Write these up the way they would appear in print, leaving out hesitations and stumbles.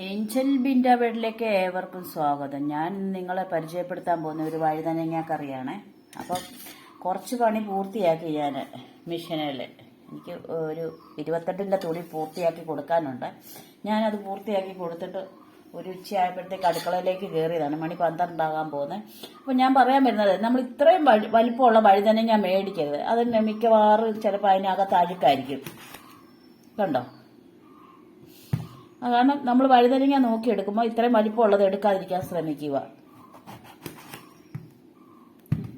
Angel ബിൻ്റെ വീട്ടിലേക്ക് ഏവർക്കും സ്വാഗതം. ഞാൻ നിങ്ങളെ പരിചയപ്പെടുത്താൻ പോകുന്ന ഒരു വഴുതനങ്ങ കറിയാണ്. അപ്പം കുറച്ച് പണി പൂർത്തിയാക്കി ഞാൻ മിഷനിൽ. എനിക്ക് ഒരു 28ൻ്റെ തുണി പൂർത്തിയാക്കി കൊടുക്കാനുണ്ട്. ഞാനത് പൂർത്തിയാക്കി കൊടുത്തിട്ട് ഒരു ഉച്ചയായപ്പോഴത്തേക്ക് അടുക്കളയിലേക്ക് കയറിയതാണ്. മണി 12 ആകാൻ പോകുന്നത്. അപ്പോൾ ഞാൻ പറയാൻ വരുന്നത്, നമ്മൾ ഇത്രയും വലിപ്പമുള്ള വഴുതനങ്ങ മേടിക്കരുത്. അതിന് മിക്കവാറും ചിലപ്പോൾ അതിനകത്ത് അഴുക്കായിരിക്കും. കണ്ടോ? കാരണം നമ്മൾ വഴുതനങ്ങ നോക്കിയെടുക്കുമ്പോൾ ഇത്രയും വലിപ്പമുള്ളത് എടുക്കാതിരിക്കാൻ ശ്രമിക്കുക.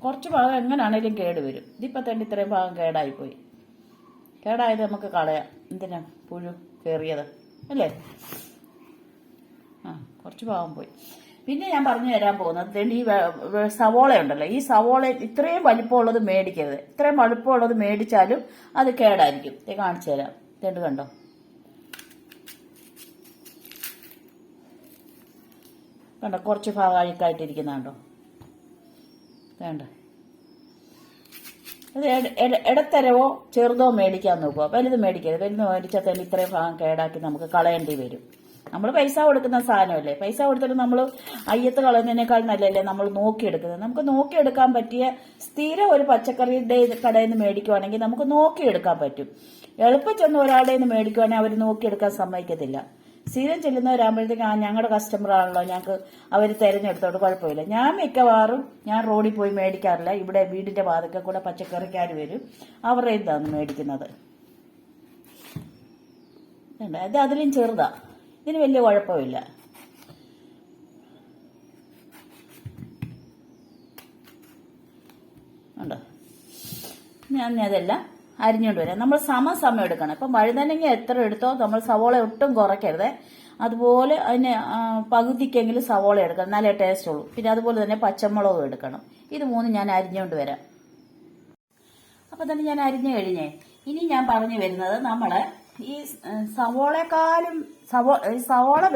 കുറച്ച് ഭാഗം എങ്ങനെയാണേലും കേടുവരും. ഇതിപ്പോൾ തന്നെ ഇത്രയും ഭാഗം കേടായിപ്പോയി. കേടായത് നമുക്ക് കളയാം. എന്തിനാ പുഴു കയറിയത് അല്ലേ? കുറച്ച് ഭാഗം പോയി. പിന്നെ ഞാൻ പറഞ്ഞു തരാൻ പോകുന്നത്, ഈ സവോള ഉണ്ടല്ലോ, ഈ സവോള ഇത്രയും വലിപ്പമുള്ളത് മേടിക്കരുത്. ഇത്രയും വലിപ്പമുള്ളത് മേടിച്ചാലും അത് കേടായിരിക്കും. ഇത് കാണിച്ചു തരാം. ഇതേണ്ട് കണ്ടോ? കണ്ടോ? കുറച്ച് ഭാഗം അഴുക്കായിട്ടിരിക്കുന്നുണ്ടോ? വേണ്ട. അത് ഇടത്തരവോ ചെറുതോ മേടിക്കാൻ നോക്കുക. വലുത് മേടിക്കരുത്. വലുത് മേടിച്ചാൽ തന്നെ ഇത്രയും ഭാഗം കേടാക്കി നമുക്ക് കളയേണ്ടി വരും. നമ്മൾ പൈസ കൊടുക്കുന്ന സാധനമല്ലേ. പൈസ കൊടുത്തിട്ട് നമ്മൾ അയ്യത്ത് കളയുന്നതിനേക്കാൾ നല്ലല്ലേ നമ്മൾ നോക്കിയെടുക്കുന്നത്. നമുക്ക് നോക്കിയെടുക്കാൻ പറ്റിയ സ്ഥിരം ഒരു പച്ചക്കറിയുടെ കടയിൽ നിന്ന് മേടിക്കുവാണെങ്കിൽ നമുക്ക് നോക്കിയെടുക്കാൻ പറ്റും. എളുപ്പം ചെന്ന് ഒരാളുടെ നിന്ന് മേടിക്കുവാണെങ്കിൽ അവർ നോക്കിയെടുക്കാൻ സമ്മതിക്കത്തില്ല. സ്ഥിരം ചെല്ലുന്നവരാകുമ്പോഴത്തേക്ക് ഞങ്ങളുടെ കസ്റ്റമർ ആണല്ലോ, ഞങ്ങൾക്ക് അവർ തിരഞ്ഞെടുത്തോട്ട് കുഴപ്പമില്ല. ഞാൻ മിക്കവാറും റോഡിൽ പോയി മേടിക്കാറില്ല. ഇവിടെ വീടിന്റെ വാതിൽക്കൽ കൂടെ പച്ചക്കറിക്കാർ വരും, അവരുടെ ഇതാണ് മേടിക്കുന്നത്. ഇത് അതിലും ചെറുതാ, ഇതിന് വലിയ കുഴപ്പമില്ല. ഉണ്ടോ? ഞാൻ അതെല്ലാം അരിഞ്ഞുകൊണ്ട് വരാം. നമ്മൾ സമയം എടുക്കണം. ഇപ്പം വഴുതനങ്ങ എത്ര എടുത്തോ നമ്മൾ സവോള ഒട്ടും കുറയ്ക്കരുത്. അതുപോലെ അതിന് പകുതിക്കെങ്കിലും സവോള എടുക്കണം, എന്നാലേ ടേസ്റ്റ് ഉള്ളൂ. പിന്നെ അതുപോലെ തന്നെ പച്ചമുളകും എടുക്കണം. ഇത് മൂന്നും ഞാൻ അരിഞ്ഞുകൊണ്ട് വരാം. അപ്പം തന്നെ ഞാൻ അരിഞ്ഞു കഴിഞ്ഞേ. ഇനി ഞാൻ പറഞ്ഞു വരുന്നത്, നമ്മൾ ഈ സവോള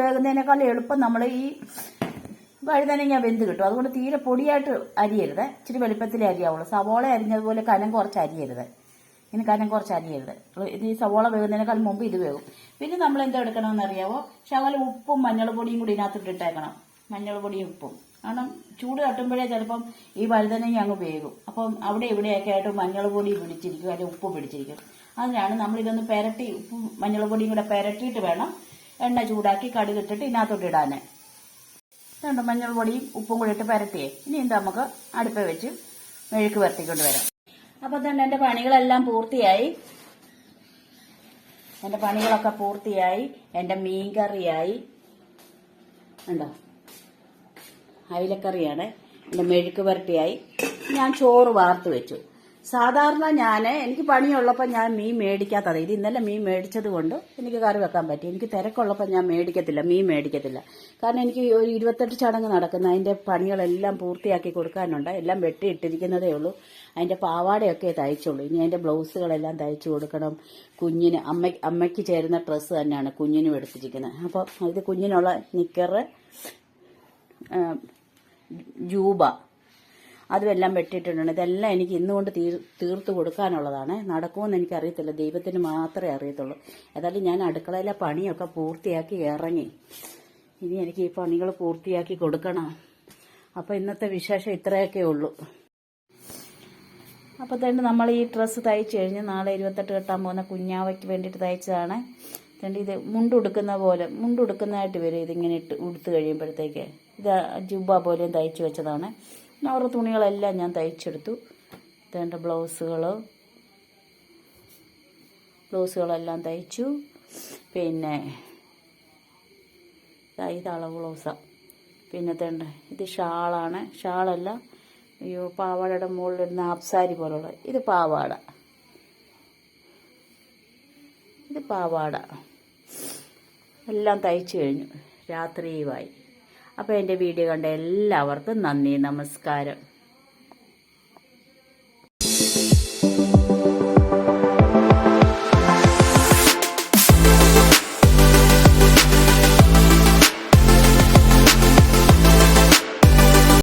വേകുന്നതിനേക്കാളും എളുപ്പം നമ്മൾ ഈ വഴുതനങ്ങ വെന്ത് കിട്ടും. അതുകൊണ്ട് തീരെ പൊടിയായിട്ട് അരിയരുത്, ഇച്ചിരി വലുപ്പത്തിലേ അരിയാവുള്ളൂ. സവോള അരിഞ്ഞതുപോലെ കനം കുറച്ച് അരിയരുത്. ഇനി കനം കുറച്ച് അരിയരുത്. ഇത് ഈ സവോള വേകുന്നതിനേക്കാൾ മുമ്പ് ഇത് വേകും. പിന്നെ നമ്മൾ എന്താ എടുക്കണമെന്ന് അറിയാവോ? ശകലം ഉപ്പും മഞ്ഞൾപ്പൊടിയും കൂടി ഇതിനകത്തിട്ട് ഇട്ടേക്കണം. മഞ്ഞൾപ്പൊടിയും ഉപ്പും. കാരണം ചൂട് തട്ടുമ്പോഴേ ചിലപ്പം ഈ വഴുതനങ്ങ അങ്ങ് വേകും. അപ്പം അവിടെ ഇവിടെയൊക്കെ ആയിട്ട് മഞ്ഞൾപ്പൊടി പിടിച്ചിരിക്കും, അല്ലെങ്കിൽ ഉപ്പ് പിടിച്ചിരിക്കും. അതിനാണ് നമ്മളിതൊന്ന് പെരട്ടി, ഉപ്പും മഞ്ഞൾപ്പൊടിയും കൂടെ പെരട്ടിയിട്ട് വേണം എണ്ണ ചൂടാക്കി കടുകിട്ടിട്ട് ഇതിനകത്തോട്ട് ഇടാൻ. രണ്ട് മഞ്ഞൾപ്പൊടിയും ഉപ്പും കൂടി ഇട്ട് പെരട്ടിയേ. ഇനി എന്താ നമുക്ക് അടുപ്പ് വെച്ച് മെഴുക്ക് വരട്ടിക്കൊണ്ട് വരാം. അപ്പൊ തന്നെ എന്റെ പണികളെല്ലാം പൂർത്തിയായി. എന്റെ പണികളൊക്കെ പൂർത്തിയായി. എന്റെ മീൻകറിയായി. ഉണ്ടോ? അയിലക്കറിയാണ്. എന്റെ മെഴുക്ക് വരട്ടിയായി. ഞാൻ ചോറ് വാർത്ത് വെച്ചു. സാധാരണ എനിക്ക് പണിയുള്ളപ്പോൾ ഞാൻ മീൻ മേടിക്കാത്തത്. ഇത് ഇന്നലെ മീൻ മേടിച്ചത് കൊണ്ട് എനിക്ക് കറി വെക്കാൻ പറ്റി. എനിക്ക് തിരക്കുള്ളപ്പോൾ ഞാൻ മീൻ മേടിക്കത്തില്ല. കാരണം എനിക്ക് ഒരു 28 ചടങ്ങ് നടക്കുന്ന അതിന്റെ പണികളെല്ലാം പൂർത്തിയാക്കി കൊടുക്കാനുണ്ട്. എല്ലാം വെട്ടിയിട്ടിരിക്കുന്നതേ ഉള്ളൂ. അതിന്റെ പാവാടയൊക്കെ തയ്ച്ചുള്ളൂ. ഇനി അതിന്റെ ബ്ലൗസുകളെല്ലാം തയ്ച്ചു കൊടുക്കണം. കുഞ്ഞിന് അമ്മയ്ക്ക് ചേരുന്ന ഡ്രസ്സ് തന്നെയാണ് കുഞ്ഞിനും എടുത്തിരിക്കുന്നത്. അപ്പം ഇത് കുഞ്ഞിനുള്ള നിക്കറ്, ജൂബ, അതുമെല്ലാം വെട്ടിയിട്ടുണ്ട്. ഇതെല്ലാം എനിക്ക് ഇന്നുകൊണ്ട് തീർത്തു കൊടുക്കാനുള്ളതാണ്. നടക്കുമെന്ന് എനിക്കറിയത്തില്ല, ദൈവത്തിന് മാത്രമേ അറിയത്തുള്ളൂ. ഏതായാലും ഞാൻ അടുക്കളയിലെ പണിയൊക്കെ പൂർത്തിയാക്കി ഇറങ്ങി. ഇനി എനിക്ക് ഈ പണികൾ പൂർത്തിയാക്കി കൊടുക്കണം. അപ്പോൾ ഇന്നത്തെ വിശേഷം ഇത്രയൊക്കെ ഉള്ളൂ. അപ്പോൾ തന്നെ നമ്മൾ ഈ ഡ്രസ്സ് തയ്ച്ചു കഴിഞ്ഞ് നാളെ 28 കെട്ടാൻ പോകുന്ന കുഞ്ഞാവയ്ക്ക് വേണ്ടിയിട്ട് തയ്ച്ചതാണ്. ഇത് മുണ്ടുടുക്കുന്നതായിട്ട് വരും. ഇതിങ്ങനെ ഉടുത്ത് കഴിയുമ്പോഴത്തേക്ക് ഇത് ജുബ്ബ പോലെയും തയ്ച്ചു വെച്ചതാണ്. അവരുടെ തുണികളെല്ലാം ഞാൻ തയ്ച്ചെടുത്തു. ഇതേണ്ട ബ്ലൗസുകളെല്ലാം തയ്ച്ചു. പിന്നെ ഇത് അളവ് ബ്ലൗസാണ്. പിന്നെ ഇത് ഷാളാണ്. ഷാളല്ല, പാവാടയുടെ മുകളിലിടുന്ന ആപ്സാരി പോലുള്ള ഇത് പാവാട. എല്ലാം തയ്ച്ചു കഴിഞ്ഞു. രാത്രിയുമായി. അപ്പോൾ എൻ്റെ വീഡിയോ കണ്ട എല്ലാവർക്കും നന്ദി, നമസ്കാരം.